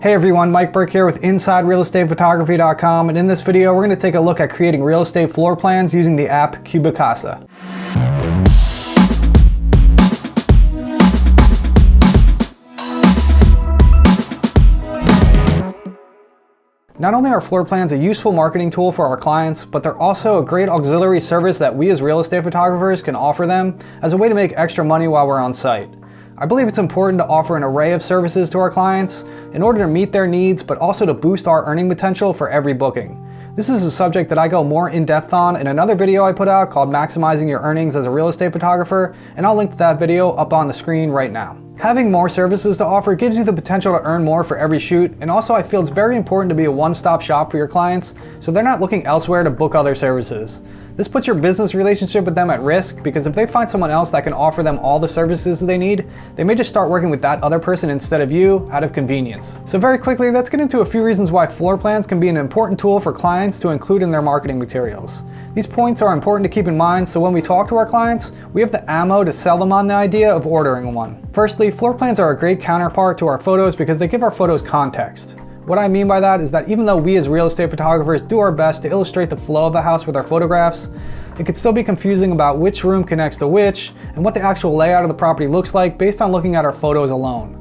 Hey everyone, Mike Burke here with InsideRealEstatePhotography.com, and in this video we're going to take a look at creating real estate floor plans using the app CubiCasa. Not only are floor plans a useful marketing tool for our clients, but they're also a great auxiliary service that we as real estate photographers can offer them as a way to make extra money while we're on site. I believe it's important to offer an array of services to our clients in order to meet their needs, but also to boost our earning potential for every booking. This is a subject that I go more in depth on in another video I put out called Maximizing Your Earnings as a Real Estate Photographer, and I'll link to that video up on the screen right now. Having more services to offer gives you the potential to earn more for every shoot, and also I feel it's very important to be a one-stop shop for your clients so they're not looking elsewhere to book other services. This puts your business relationship with them at risk because if they find someone else that can offer them all the services they need, they may just start working with that other person instead of you out of convenience. So very quickly, let's get into a few reasons why floor plans can be an important tool for clients to include in their marketing materials. These points are important to keep in mind so when we talk to our clients, we have the ammo to sell them on the idea of ordering one. Firstly, floor plans are a great counterpart to our photos because they give our photos context. What I mean by that is that even though we as real estate photographers do our best to illustrate the flow of the house with our photographs, it could still be confusing about which room connects to which and what the actual layout of the property looks like based on looking at our photos alone.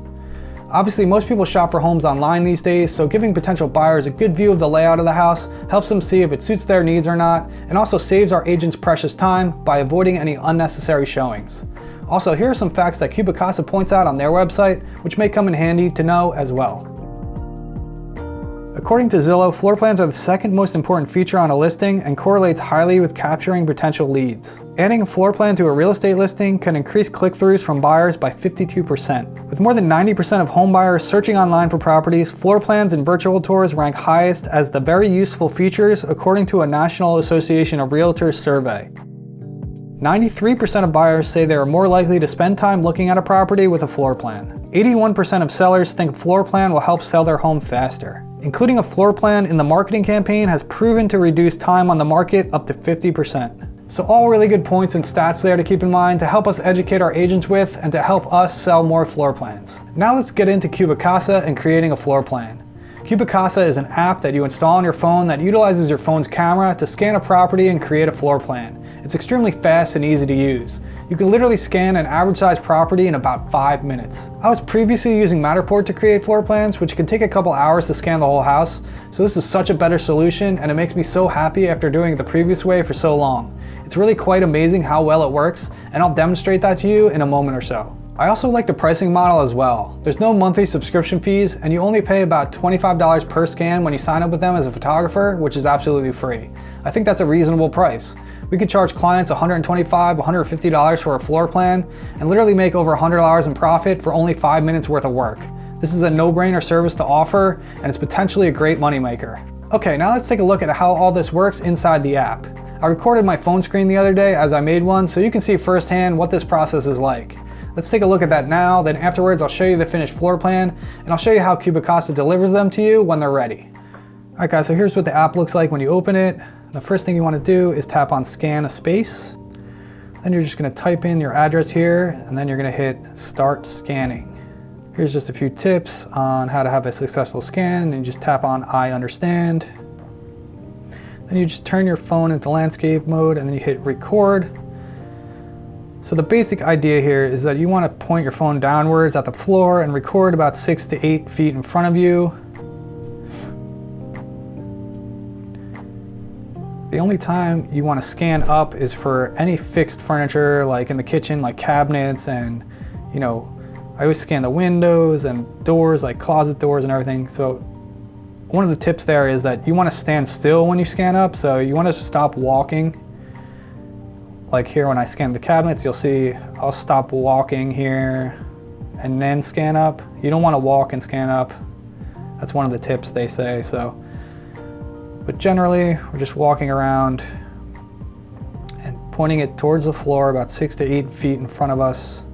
Obviously, most people shop for homes online these days, so giving potential buyers a good view of the layout of the house helps them see if it suits their needs or not, and also saves our agents precious time by avoiding any unnecessary showings. Also, here are some facts that CubiCasa points out on their website, which may come in handy to know as well. According to Zillow, floor plans are the second most important feature on a listing and correlates highly with capturing potential leads. Adding a floor plan to a real estate listing can increase click-throughs from buyers by 52%. With more than 90% of home buyers searching online for properties, floor plans and virtual tours rank highest as the very useful features according to a National Association of Realtors survey. 93% of buyers say they are more likely to spend time looking at a property with a floor plan. 81% of sellers think a floor plan will help sell their home faster. Including a floor plan in the marketing campaign has proven to reduce time on the market up to 50%. So all really good points and stats there to keep in mind to help us educate our agents with and to help us sell more floor plans. Now let's get into CubiCasa and creating a floor plan. CubiCasa is an app that you install on your phone that utilizes your phone's camera to scan a property and create a floor plan. It's extremely fast and easy to use. You can literally scan an average sized property in about 5 minutes. I was previously using Matterport to create floor plans, which can take a couple hours to scan the whole house, so this is such a better solution and it makes me so happy after doing it the previous way for so long. It's really quite amazing how well it works, and I'll demonstrate that to you in a moment or so. I also like the pricing model as well. There's no monthly subscription fees and you only pay about $25 per scan when you sign up with them as a photographer, which is absolutely free. I think that's a reasonable price. We could charge clients $125, $150 for a floor plan and literally make over $100 in profit for only 5 minutes worth of work. This is a no-brainer service to offer and it's potentially a great moneymaker. Okay, now let's take a look at how all this works inside the app. I recorded my phone screen the other day as I made one so you can see firsthand what this process is like. Let's take a look at that now, then afterwards I'll show you the finished floor plan and I'll show you how CubiCasa delivers them to you when they're ready. Alright guys, so here's what the app looks like when you open it. The first thing you want to do is tap on scan a space. Then you're just going to type in your address here and then you're going to hit start scanning. Here's just a few tips on how to have a successful scan, and you just tap on I understand. Then you just turn your phone into landscape mode and then you hit record. So the basic idea here is that you want to point your phone downwards at the floor and record about 6 to 8 feet in front of you. The only time you want to scan up is for any fixed furniture like in the kitchen, like cabinets, and I always scan the windows and doors like closet doors and everything. So one of the tips there is that you want to stand still when you scan up, so you want to stop walking. Like here when I scan the cabinets, you'll see I'll stop walking here and then scan up. You don't want to walk and scan up. That's one of the tips they say. But generally, we're just walking around and pointing it towards the floor about 6 to 8 feet in front of us.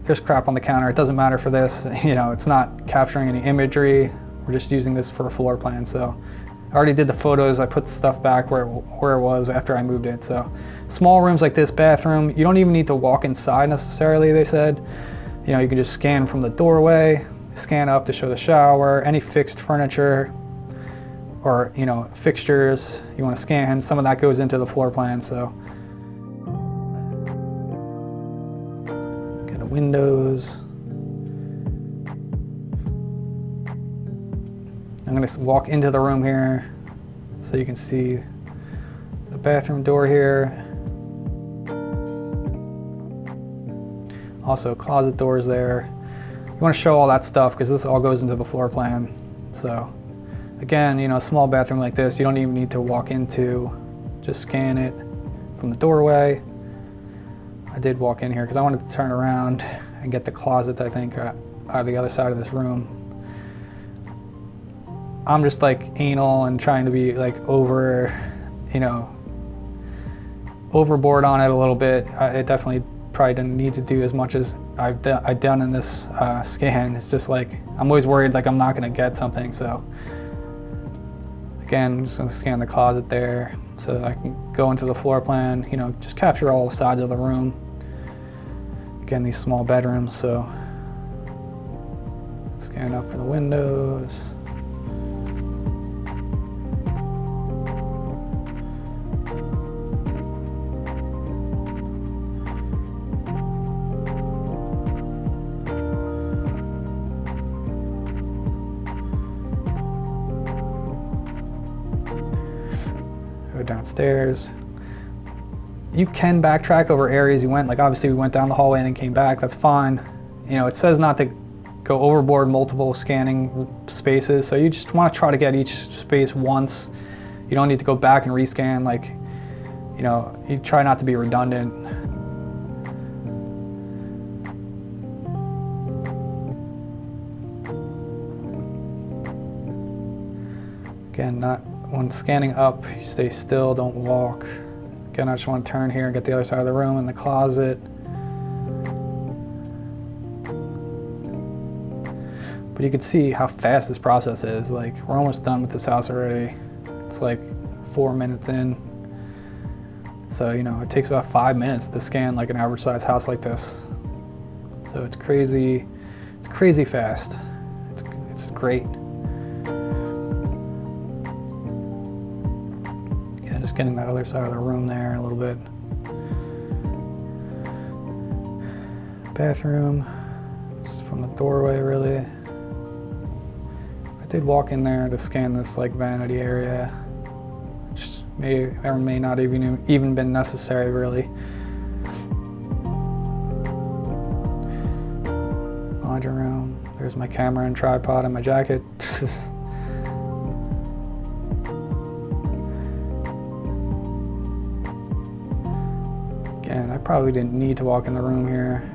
There's crap on the counter. It doesn't matter for this. It's not capturing any imagery. We're just using this for a floor plan. So I already did the photos. I put the stuff back where it was after I moved it. So small rooms like this bathroom, you don't even need to walk inside necessarily, they said. You can just scan from the doorway. scan up to show the shower, any fixed furniture, or fixtures you want to scan. Some of that goes into the floor plan. So kind of windows. I'm going to walk into the room here so you can see the bathroom door here. Also closet doors there. You want to show all that stuff because this all goes into the floor plan. So again, a small bathroom like this, you don't even need to walk into, just scan it from the doorway. I did walk in here because I wanted to turn around and get the closets, I think, out of the other side of this room. I'm just like anal and trying to be like overboard on it a little bit. It definitely probably didn't need to do as much as I've done in this scan. It's just like, I'm always worried like I'm not gonna get something. So again, I'm just gonna scan the closet there so that I can go into the floor plan, just capture all the sides of the room. Again, these small bedrooms, so scan up for the windows. Go downstairs. You can backtrack over areas you went, like obviously we went down the hallway and then came back, that's fine. It says not to go overboard multiple scanning spaces, so you just want to try to get each space once. You don't need to go back and rescan, like, you try not to be redundant. Again, when scanning up, you stay still, don't walk. Again, I just want to turn here and get the other side of the room and the closet. But you can see how fast this process is. Like, we're almost done with this house already. It's like 4 minutes in. So, it takes about 5 minutes to scan like an average size house like this. So it's crazy fast. It's great. Just getting that other side of the room there a little bit. Bathroom, just from the doorway really. I did walk in there to scan this like vanity area, which may or may not even been necessary really. Laundry room, there's my camera and tripod and my jacket. And I probably didn't need to walk in the room here.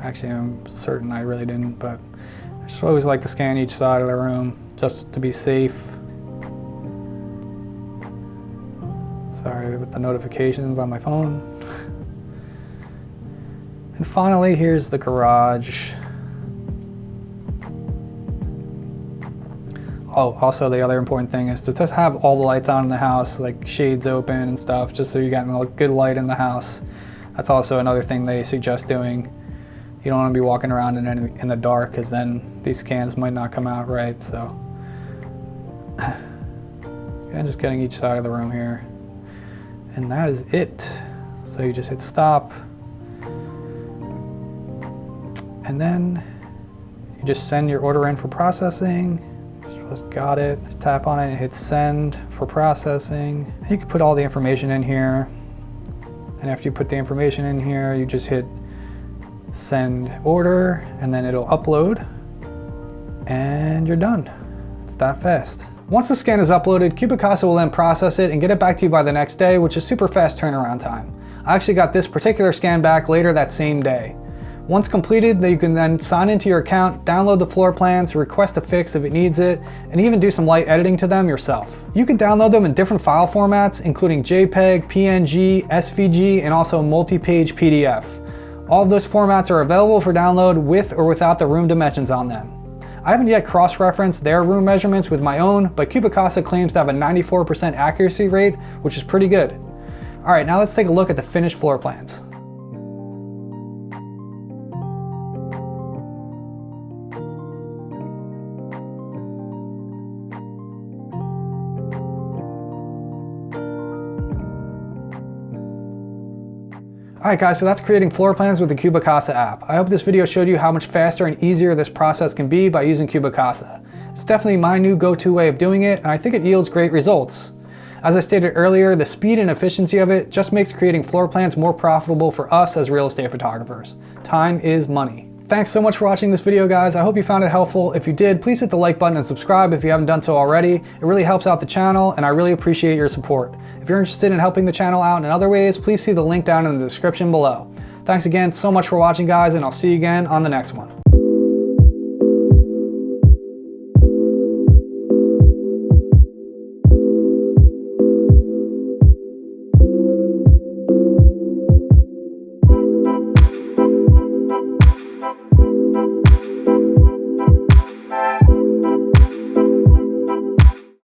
Actually, I'm certain I really didn't, but I just always like to scan each side of the room just to be safe. Sorry with the notifications on my phone. And finally, here's the garage. Oh, also the other important thing is to just have all the lights on in the house, like shades open and stuff, just so you're getting a good light in the house. That's also another thing they suggest doing. You don't want to be walking around in the dark, because then these scans might not come out right. So, and just getting each side of the room here. And that is it. So you just hit stop. And then you just send your order in for processing. Just got it. Just tap on it and hit send for processing. You can put all the information in here. And after you put the information in here, you just hit send order, and then it'll upload, and you're done. It's that fast. Once the scan is uploaded, CubiCasa will then process it and get it back to you by the next day, which is super fast turnaround time. I actually got this particular scan back later that same day. Once completed, you can then sign into your account, download the floor plans, request a fix if it needs it, and even do some light editing to them yourself. You can download them in different file formats, including JPEG, PNG, SVG, and also multi-page PDF. All of those formats are available for download with or without the room dimensions on them. I haven't yet cross-referenced their room measurements with my own, but CubiCasa claims to have a 94% accuracy rate, which is pretty good. All right, now let's take a look at the finished floor plans. Alright guys, so that's creating floor plans with the CubiCasa app. I hope this video showed you how much faster and easier this process can be by using CubiCasa. It's definitely my new go-to way of doing it, and I think it yields great results. As I stated earlier, the speed and efficiency of it just makes creating floor plans more profitable for us as real estate photographers. Time is money. Thanks so much for watching this video, guys. I hope you found it helpful. If you did, please hit the like button and subscribe if you haven't done so already. It really helps out the channel, and I really appreciate your support. If you're interested in helping the channel out in other ways, please see the link down in the description below. Thanks again so much for watching, guys, and I'll see you again on the next one.